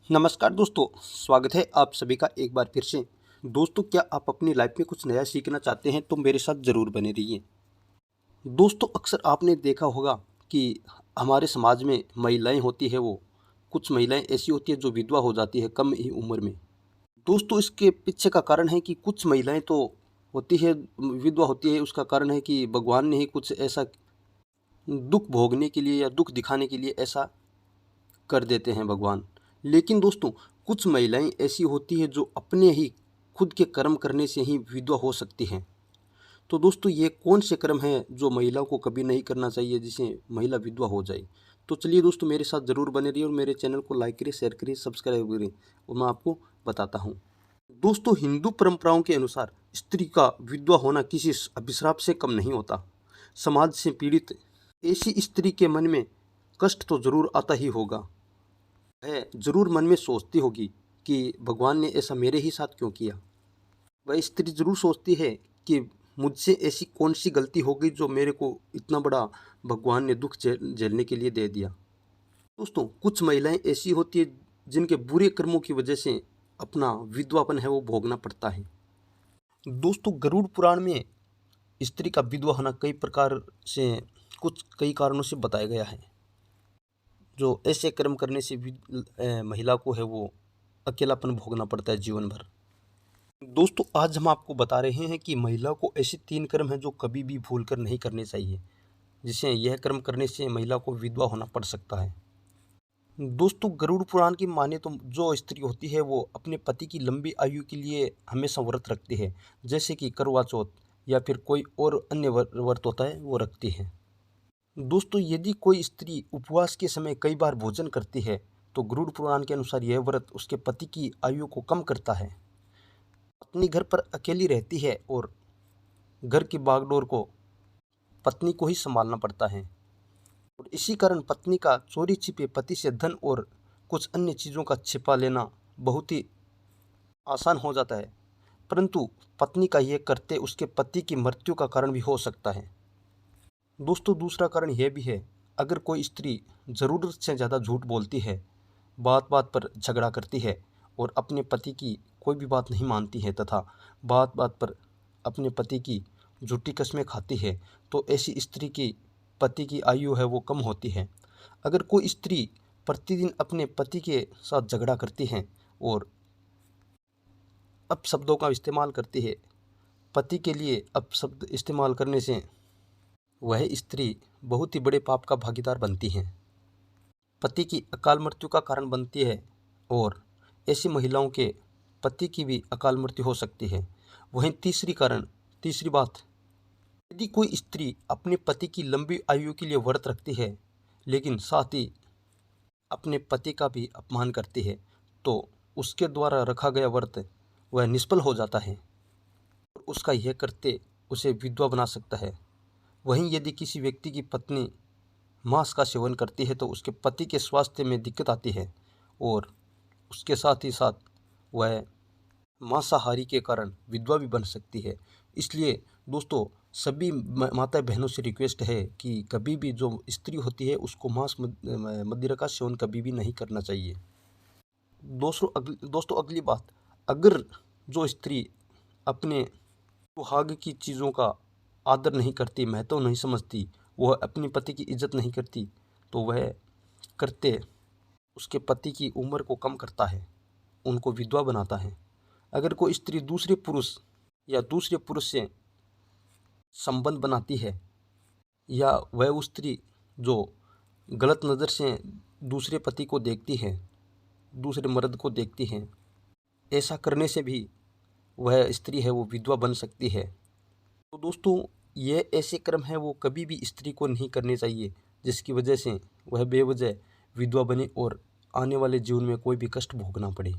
नमस्कार दोस्तों, स्वागत है आप सभी का एक बार फिर से। दोस्तों, क्या आप अपनी लाइफ में कुछ नया सीखना चाहते हैं तो मेरे साथ ज़रूर बने रहिए। दोस्तों, अक्सर आपने देखा होगा कि हमारे समाज में महिलाएं होती है, वो कुछ महिलाएं ऐसी होती है जो विधवा हो जाती है कम ही उम्र में। दोस्तों, इसके पीछे का कारण है कि कुछ महिलाएं तो होती है, विधवा होती है, उसका कारण है कि भगवान ने ही कुछ ऐसा दुख भोगने के लिए या दुख दिखाने के लिए ऐसा कर देते हैं भगवान। लेकिन दोस्तों, कुछ महिलाएं ऐसी होती है जो अपने ही खुद के कर्म करने से ही विधवा हो सकती हैं। तो दोस्तों, ये कौन से कर्म हैं जो महिलाओं को कभी नहीं करना चाहिए जिससे महिला विधवा हो जाए। तो चलिए दोस्तों, मेरे साथ ज़रूर बने रहिए और मेरे चैनल को लाइक करिए, शेयर करिए, सब्सक्राइब करिए और मैं आपको बताता हूँ। दोस्तों, हिंदू परंपराओं के अनुसार स्त्री का विधवा होना किसी अभिशाप से कम नहीं होता। समाज से पीड़ित ऐसी स्त्री के मन में कष्ट तो जरूर आता ही होगा। वह जरूर मन में सोचती होगी कि भगवान ने ऐसा मेरे ही साथ क्यों किया। वह स्त्री जरूर सोचती है कि मुझसे ऐसी कौन सी गलती हो गई जो मेरे को इतना बड़ा भगवान ने दुख झेलने के लिए दे दिया। दोस्तों, कुछ महिलाएं ऐसी होती है जिनके बुरे कर्मों की वजह से अपना विधवापन है वो भोगना पड़ता है। दोस्तों, गरुड़ पुराण में स्त्री का विधवा होना कई प्रकार से कई कारणों से बताया गया है। जो ऐसे कर्म करने से भी महिला को है वो अकेलापन भोगना पड़ता है जीवन भर। दोस्तों, आज हम आपको बता रहे हैं कि महिला को ऐसे 3 कर्म हैं जो कभी भी भूल कर नहीं करने चाहिए, जिसे यह कर्म करने से महिला को विधवा होना पड़ सकता है। दोस्तों, गरुड़ पुराण की माने तो जो स्त्री होती है वो अपने पति की लंबी आयु के लिए हमेशा व्रत रखती है, जैसे कि करवा चौथ या फिर कोई और अन्य व्रत होता है वो रखती है। दोस्तों, यदि कोई स्त्री उपवास के समय कई बार भोजन करती है तो गरुड़ पुराण के अनुसार यह व्रत उसके पति की आयु को कम करता है। पत्नी घर पर अकेली रहती है और घर की बागडोर को पत्नी को ही संभालना पड़ता है और इसी कारण पत्नी का चोरी छिपे पति से धन और कुछ अन्य चीज़ों का छिपा लेना बहुत ही आसान हो जाता है, परंतु पत्नी का यह करते उसके पति की मृत्यु का कारण भी हो सकता है। दोस्तों, दूसरा कारण यह भी है, अगर कोई स्त्री ज़रूरत से ज़्यादा झूठ बोलती है, बात बात पर झगड़ा करती है और अपने पति की कोई भी बात नहीं मानती है तथा बात बात पर अपने पति की झूठी कस्में खाती है, तो ऐसी स्त्री की पति की आयु है वो कम होती है। अगर कोई स्त्री प्रतिदिन अपने पति के साथ झगड़ा करती है और अपशब्दों का इस्तेमाल करती है, पति के लिए अपशब्द इस्तेमाल करने से वह स्त्री बहुत ही बड़े पाप का भागीदार बनती है, पति की अकाल मृत्यु का कारण बनती है और ऐसी महिलाओं के पति की भी अकाल मृत्यु हो सकती है। वहीं तीसरी बात, यदि कोई स्त्री अपने पति की लंबी आयु के लिए व्रत रखती है लेकिन साथ ही अपने पति का भी अपमान करती है, तो उसके द्वारा रखा गया व्रत वह निष्फल हो जाता है और उसका यह करते उसे विधवा बना सकता है। वहीं यदि किसी व्यक्ति की पत्नी मांस का सेवन करती है तो उसके पति के स्वास्थ्य में दिक्कत आती है और उसके साथ ही साथ वह मांसाहारी के कारण विधवा भी बन सकती है। इसलिए दोस्तों, सभी माता बहनों से रिक्वेस्ट है कि कभी भी जो स्त्री होती है उसको मांस मदिरा का सेवन कभी भी नहीं करना चाहिए। दोस्तों, अगली बात, अगर जो स्त्री अपने सुहाग की चीज़ों का आदर नहीं करती, महत्व नहीं समझती, वह अपने पति की इज्जत नहीं करती, तो वह करते उसके पति की उम्र को कम करता है, उनको विधवा बनाता है। अगर कोई स्त्री दूसरे पुरुष से संबंध बनाती है या वह उस स्त्री जो गलत नज़र से दूसरे पति को देखती है, दूसरे मर्द को देखती है, ऐसा करने से भी वह स्त्री है वो विधवा बन सकती है। तो दोस्तों, ये ऐसे कर्म है वो कभी भी स्त्री को नहीं करने चाहिए जिसकी वजह से वह बेवजह विधवा बने और आने वाले जीवन में कोई भी कष्ट भोगना पड़े।